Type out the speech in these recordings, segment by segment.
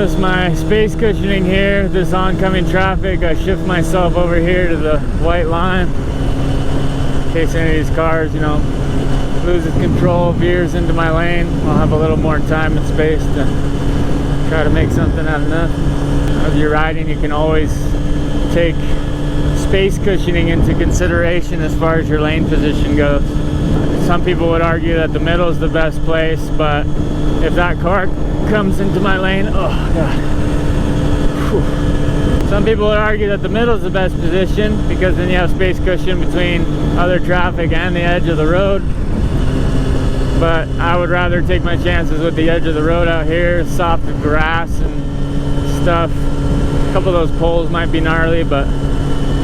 notice my space cushioning here. This oncoming traffic, I shift myself over here to the white line in case any of these cars, you know, loses control, veers into my lane. I'll have a little more time and space to try to make something out of nothing. As you're riding, you can always take space cushioning into consideration as far as your lane position goes. Some people would argue that the middle is the best place, but if that car comes into my lane, oh god. Whew. Some people would argue that the middle is the best position because then you have space cushion between other traffic and the edge of the road. But I would rather take my chances with the edge of the road out here, soft grass and stuff. A couple of those poles might be gnarly, but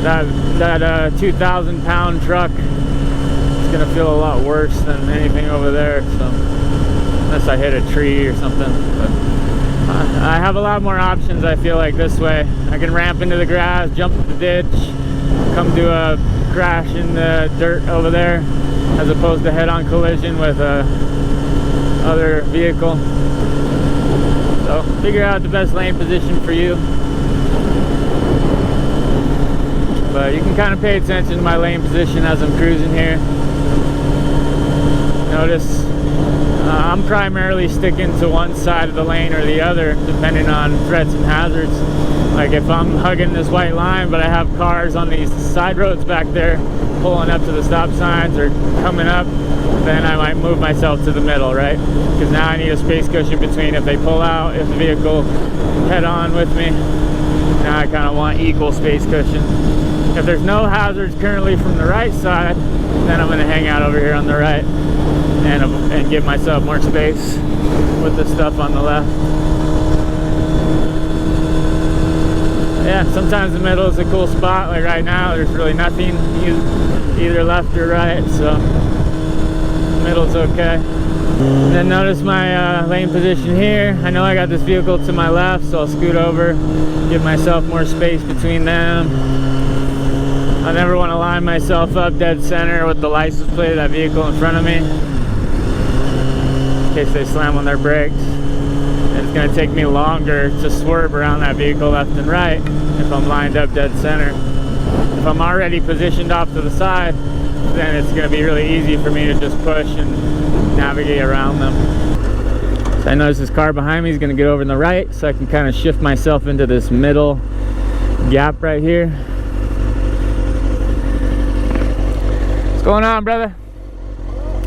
that 2,000 pound truck is gonna feel a lot worse than anything over there. So unless I hit a tree or something, but I have a lot more options. I feel like this way I can ramp into the grass, jump in the ditch, come to a crash in the dirt over there, as opposed to head-on collision with other vehicle. So figure out the best lane position for you. But you can kind of pay attention to my lane position as I'm cruising here. Notice I'm primarily sticking to one side of the lane or the other, depending on threats and hazards. Like if I'm hugging this white line, but I have cars on these side roads back there pulling up to the stop signs or coming up, then I might move myself to the middle, right? Because now I need a space cushion between if they pull out, if the vehicle head on with me. Now I kind of want equal space cushion. If there's no hazards currently from the right side, then I'm going to hang out over here on the right and give myself more space with the stuff on the left. Yeah, sometimes the middle is a cool spot. Like right now, there's really nothing either left or right, so the middle's okay. And then notice my lane position here. I know I got this vehicle to my left, so I'll scoot over, give myself more space between them. I never want to line myself up dead center with the license plate of that vehicle in front of me in case they slam on their brakes. It's going to take me longer to swerve around that vehicle left and right if I'm lined up dead center. If I'm already positioned off to the side, then it's going to be really easy for me to just push and navigate around them. So I notice this car behind me is going to get over in the right, so I can kind of shift myself into this middle gap right here. What's going on, brother?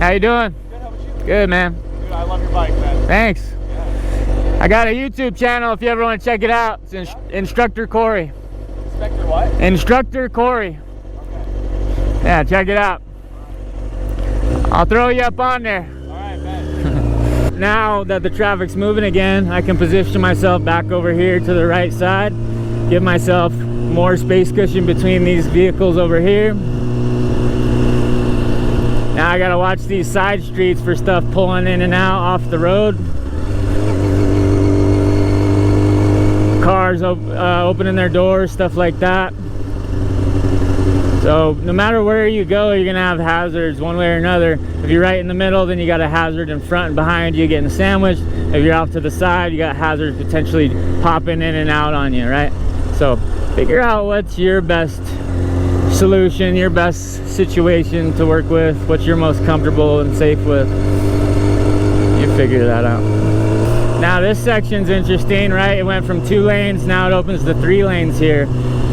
How you doing? Good, how about you? Good, man. Dude, I love your bike, man. Thanks. Yeah. I got a YouTube channel if you ever want to check it out. It's Instructor Cory. Inspector what? Instructor Cory. Okay. Yeah, check it out. I'll throw you up on there. Alright, man. Now that the traffic's moving again, I can position myself back over here to the right side, give myself more space cushion between these vehicles over here. Now I gotta watch these side streets for stuff pulling in and out off the road. Cars opening their doors, stuff like that. So no matter where you go, you're gonna have hazards one way or another. If you're right in the middle, then you got a hazard in front and behind you getting sandwiched. If you're off to the side, you got hazards potentially popping in and out on you, right? So figure out what's your best solution, your best situation to work with, what you're most comfortable and safe with. You figure that out. Now this section's interesting, right? It went from 2 lanes, now it opens to 3 lanes here.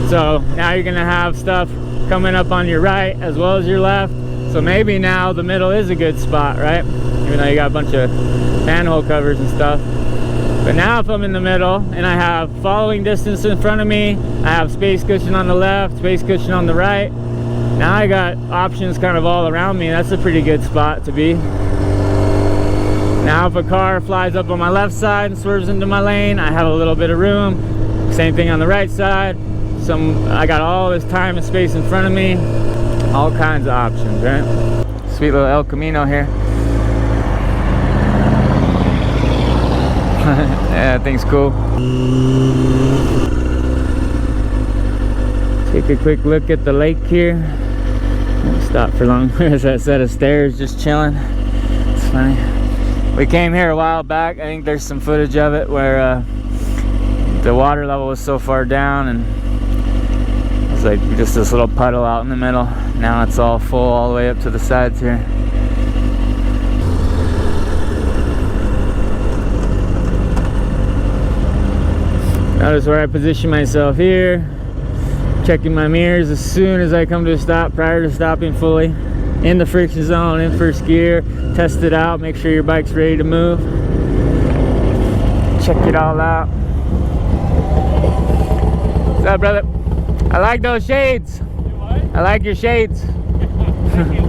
So now you're gonna have stuff coming up on your right as well as your left. So maybe now the middle is a good spot, right? Even though you got a bunch of manhole covers and stuff. But now if I'm in the middle and I have following distance in front of me, I have space cushion on the left, space cushion on the right. Now I got options kind of all around me. That's a pretty good spot to be. Now if a car flies up on my left side and swerves into my lane, I have a little bit of room. Same thing on the right side. I got all this time and space in front of me. All kinds of options, right? Sweet little El Camino here. Yeah, that thing's cool. Take a quick look at the lake here. Stop for long. There's that set of stairs just chilling. It's funny. We came here a while back. I think there's some footage of it where the water level was so far down, and it's like just this little puddle out in the middle. Now it's all full all the way up to the sides here. Notice where I position myself here, checking my mirrors as soon as I come to a stop, prior to stopping fully. In the friction zone, in first gear, test it out, make sure your bike's ready to move. Check it all out. What's up, brother? I like those shades. You what? I like your shades. Thank you.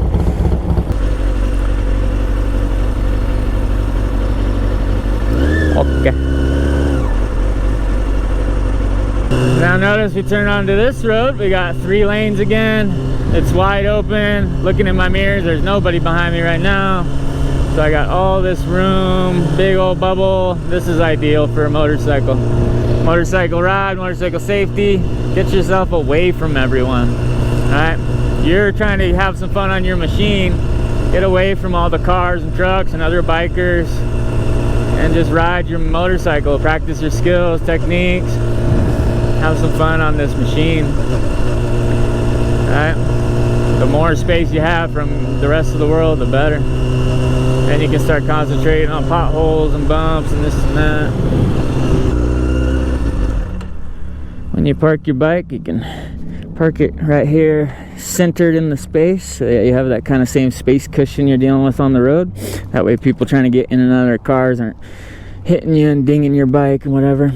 Okay. Now notice we turn onto this road. We got 3 lanes again. It's wide open. Looking in my mirrors, there's nobody behind me right now. So I got all this room, big old bubble. This is ideal for a motorcycle. Motorcycle ride, motorcycle safety. Get yourself away from everyone. Alright? You're trying to have some fun on your machine. Get away from all the cars and trucks and other bikers. And just ride your motorcycle. Practice your skills, techniques. Have some fun on this machine. Alright? The more space you have from the rest of the world, the better. Then you can start concentrating on potholes and bumps and this and that. When you park your bike, you can park it right here, centered in the space, so that you have that kind of same space cushion you're dealing with on the road. That way people trying to get in and out of their cars aren't hitting you and dinging your bike and whatever.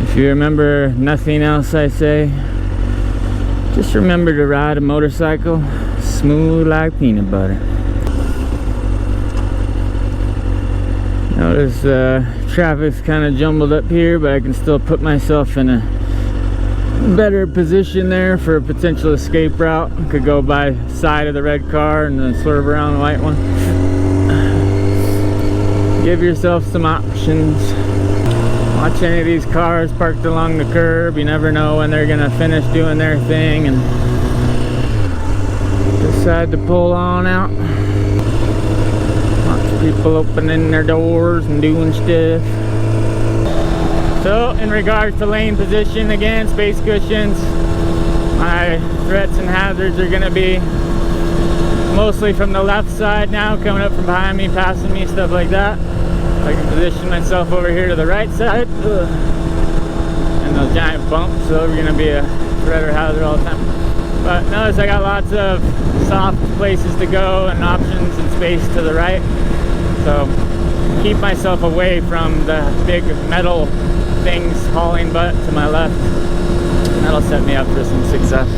If you remember nothing else I say, just remember to ride a motorcycle smooth like peanut butter. Notice traffic's kind of jumbled up here, but I can still put myself in a better position there for a potential escape route. I could go by side of the red car and then swerve around the white one. Give yourself some options. Watch any of these cars parked along the curb. You never know when they're gonna finish doing their thing and decide to pull on out. Watch people opening their doors and doing stuff. So in regards to lane position, again, space cushions, my threats and hazards are gonna be mostly from the left side now, coming up from behind me, passing me, stuff like that. I can position myself over here to the right side. And those giant bumps, so they're gonna be a threat or hazard all the time. But notice I got lots of soft places to go and options and space to the right. So keep myself away from the big metal things hauling butt to my left. That'll set me up for some success.